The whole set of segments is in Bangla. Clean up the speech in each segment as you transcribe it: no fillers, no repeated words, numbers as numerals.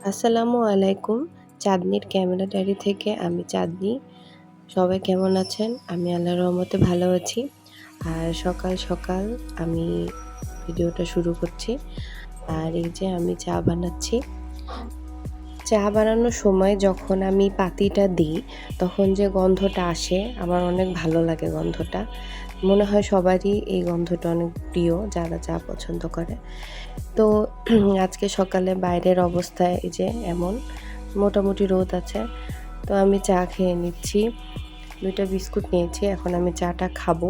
আসসালামু আলাইকুম। চাঁদনীর ক্যামেরা ডায়েরি থেকে আমি চাঁদনী। সবাই কেমন আছেন? আমি আল্লাহর রহমতে ভালো আছি। আর সকাল, সকাল আমি ভিডিওটা শুরু করছি। আর এই যে আমি চা বানাচ্ছি। চা বানানোর সময় যখন আমি পাতিটা দিই, তখন যে গন্ধটা আসে আমার অনেক ভালো লাগে গন্ধটা। মনে হয় সবারই এই গন্ধটা অনেক প্রিয় যারা চা পছন্দ করে। তো আজকে সকালে বাইরের অবস্থা এই যে এমন, মোটামুটি রোদ আছে। তো আমি চা খেয়ে নিচ্ছি। ২ টা বিস্কুট নিয়েছি। এখন আমি চাটা খাবো।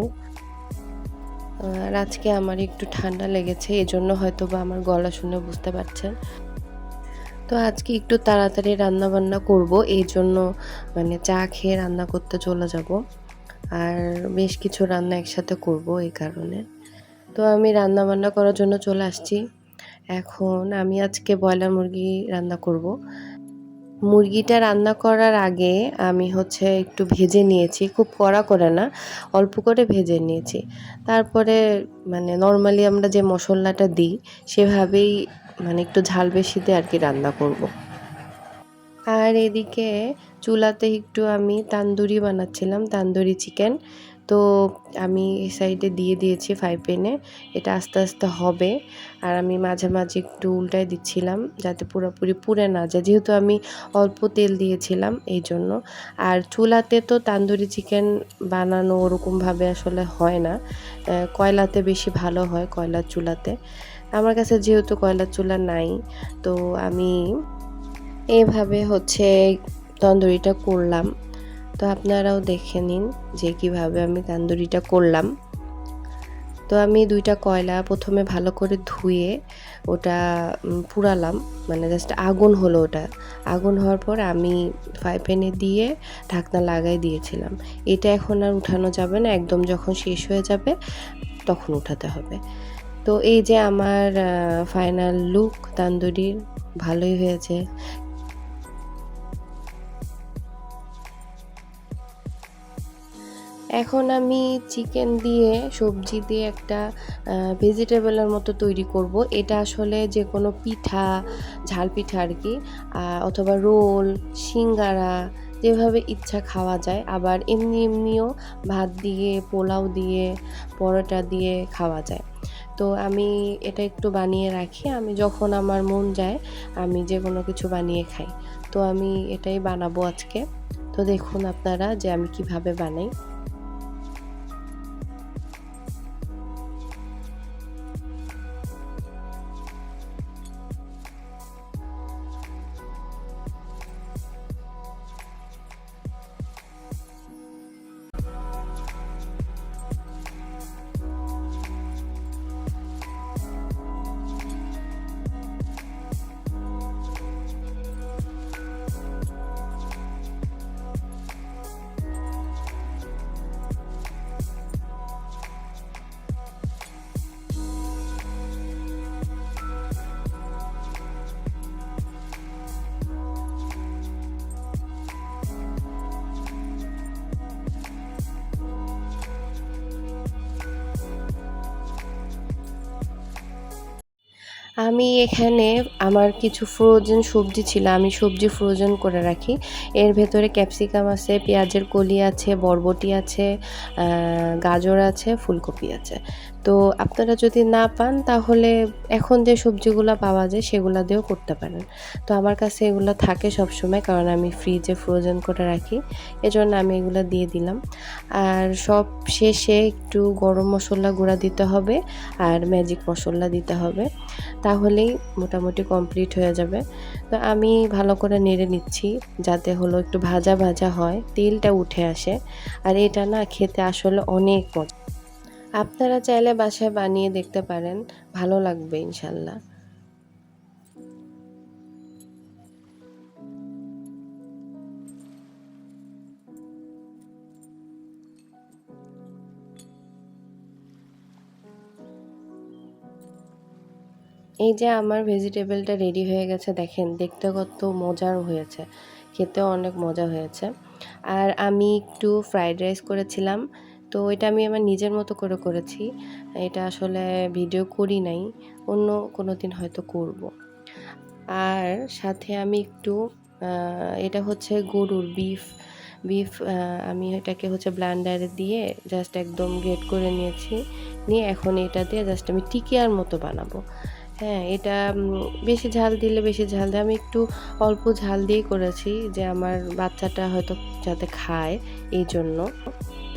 আর আজকে আমার একটু ঠান্ডা লেগেছে। এজন্য হয়তোবা আমার গলা শুনে বুঝতে পারছেন। তো আজকে একটু তাড়াতাড়ি রান্নাবান্না করব। এইজন্য চা খেয়ে রান্না করতে চলে যাব। আর বেশ কিছু রান্না একসাথে করব এই কারণে। তো আমি রান্নাবান্না করার জন্য চলে আসছি। এখন আমি আজকে ব্রয়লার মুরগি রান্না করব। মুরগিটা রান্না করার আগে আমি একটু ভেজে নিয়েছি। খুব কড়া করে না, অল্প করে ভেজে নিয়েছি। তারপরে নরমালি আমরা যে মসল্লাটা দিই সেভাবেই একটু ঝাল বেশি দিয়ে আরকি রান্না করব। আর এদিকে চুলাতে একটু আমি তান্দুরি বানাচ্ছিলাম, তান্দুরি চিকেন। তো আমি এই সাইডে দিয়ে দিয়েছি ফ্রাই প্যানে। এটা আস্তে, আস্তে হবে। আর আমি মাঝে, মাঝে একটু উল্টায় দিচ্ছিলাম যাতে পুরোপুরি পুড়ে না যায়। যেহেতু আমি অল্প তেল দিয়েছিলাম এইজন্য। আর চুলাতে তো তান্দুরি চিকেন বানানো ওরকমভাবে আসলে হয় না। কয়লাতে বেশি ভালো হয়, কয়লার চুলাতে। আমার কাছে যেহেতু কয়লার চুলা নাই, তো আমি এভাবে তন্দুরিটা করলাম। তো আপনারাও দেখে নিন যে কিভাবে আমি তান্দুরিটা করলাম। তো আমি ২ টা কয়লা ১ম এ ভালো করে ধুয়ে ওটা পুড়ালাম। জাস্ট আগুন হলো ওটা। আগুন হওয়ার পর আমি ফ্রাই প্যানে দিয়ে ঢাকনা লাগাই দিয়েছিলাম। এটা এখন আর উঠানো যাবে না। একদম যখন শেষ হয়ে যাবে তখন উঠাতে হবে। তো এই যে আমার ফাইনাল লুক তান্দুরির ভালোই হয়েছে। এখন আমি চিকেন দিয়ে সবজি দিয়ে একটা ভেজিটেবলের মতো তৈরি করব। এটা আসলে যেকোনো পিঠা, ঝাল পিঠা আরকি, অথবা রোল, সিঙ্গারা যেভাবে ইচ্ছা খাওয়া যায়। আবার এমনি এমনিও ভাত দিয়ে, পোলাও দিয়ে, পরোটা দিয়ে খাওয়া যায়। তো আমি এটা একটু বানিয়ে রাখি। আমি যখন আমার মন যায় আমি যেকোনো কিছু বানিয়ে খাই। তো আমি এটাই বানাবো আজকে। তো দেখুন আপনারা যে আমি কিভাবে বানাই। আমি এখানে আমার কিছু ফ্রোজেন সবজি ছিল, আমি সবজি ফ্রোজেন করে রাখি। এর ভেতরে ক্যাপসিকাম আছে, পেঁয়াজের কলি আছে, বরবটি আছে, গাজর আছে, ফুলকপি আছে। তো আপনারা যদি না পান তাহলে এখন যে সবজিগুলা পাওয়া যায় সেগুলা দিয়েও করতে পারেন। তো আমার কাছে এগুলা থাকে সবসময়, কারণ আমি ফ্রিজে ফ্রোজেন করে রাখি। এজন্য আমি এগুলা দিয়ে দিলাম। আর সব শেষে একটু গরম মসলা গুঁড়া দিতে হবে আর ম্যাজিক মসলা দিতে হবে। তাহলেই মোটামুটি কমপ্লিট হয়ে যাবে। তো আমি ভালো করে নেড়ে নিচ্ছি যাতে একটু ভাজা, ভাজা হয়, তেলটা উঠে আসে। আর এটা না খেতে আসলে অনেক মজা। আপনারা চাইলে বাসায় বানিয়ে দেখতে পারেন, ভালো লাগবে ইনশাল্লাহ। এই যে আমার ভেজিটেবলটা রেডি হয়ে গেছে, দেখেন দেখতে কত মজার হয়েছে, খেতেও অনেক মজা হয়েছে। আর আমি একটু ফ্রাইড রাইস করেছিলাম। তো এটা আমি আমার নিজের মতো করে করেছি। এটা আসলে ভিডিও করি নাই, অন্য কোনো দিন হয়তো করব। আর সাথে আমি একটু এটা হচ্ছে গরুর বিফ আমি এটাকে হচ্ছে ব্লেন্ডারে দিয়ে জাস্ট একদম গ্রেট করে নিয়েছি। নিয়ে এখন এটা দিয়ে জাস্ট আমি টিকিয়ার মতো বানাবো। হ্যাঁ, এটা বেশি ঝাল দিলে বেশি ঝাল দিয়ে আমি একটু অল্প ঝাল দিয়েই করেছি যে আমার বাচ্চাটা হয়তো যাতে খায় এইজন্য।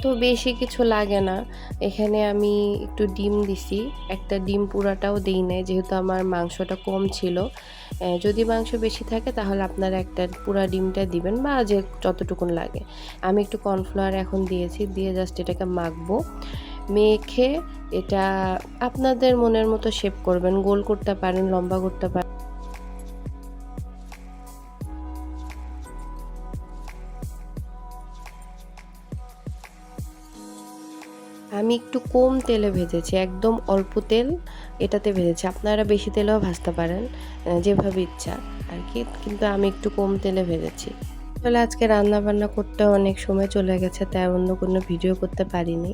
তো বেশি কিছু লাগে না। এখানে আমি একটু ডিম দিছি। একটা ডিম পুরাটাও দেই নাই যেহেতু আমার মাংসটা কম ছিল। যদি মাংস বেশি থাকে তাহলে আপনারা একটা পুরা ডিমটা দিবেন বা যে যতটুকুন লাগে। আমি একটু কর্নফ্লাওয়ার এখন দিয়েছি। দিয়ে জাস্ট এটাকে মাখবো। মেখে এটা আপনাদের মনের মতো শেপ করবেন। গোল করতে পারেন, লম্বা করতে পারেন। আমি একটু কম তেলে ভেজেছি, একদম অল্প তেল এটাতে ভেজেছি। আপনারা বেশি তেলেও ভাজতে পারেন, যেভাবে ইচ্ছা আরকি। কিন্তু আমি একটু কম তেলে ভেজেছি। আসলে আজকে রান্নাবান্না করতে অনেক সময় চলে গেছে, তাই অন্য কোনো ভিডিও করতে পারিনি।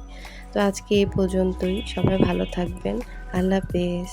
তো আজকে এই পর্যন্তই। সবাই ভালো থাকবেন। আল্লাহ হাফেজ।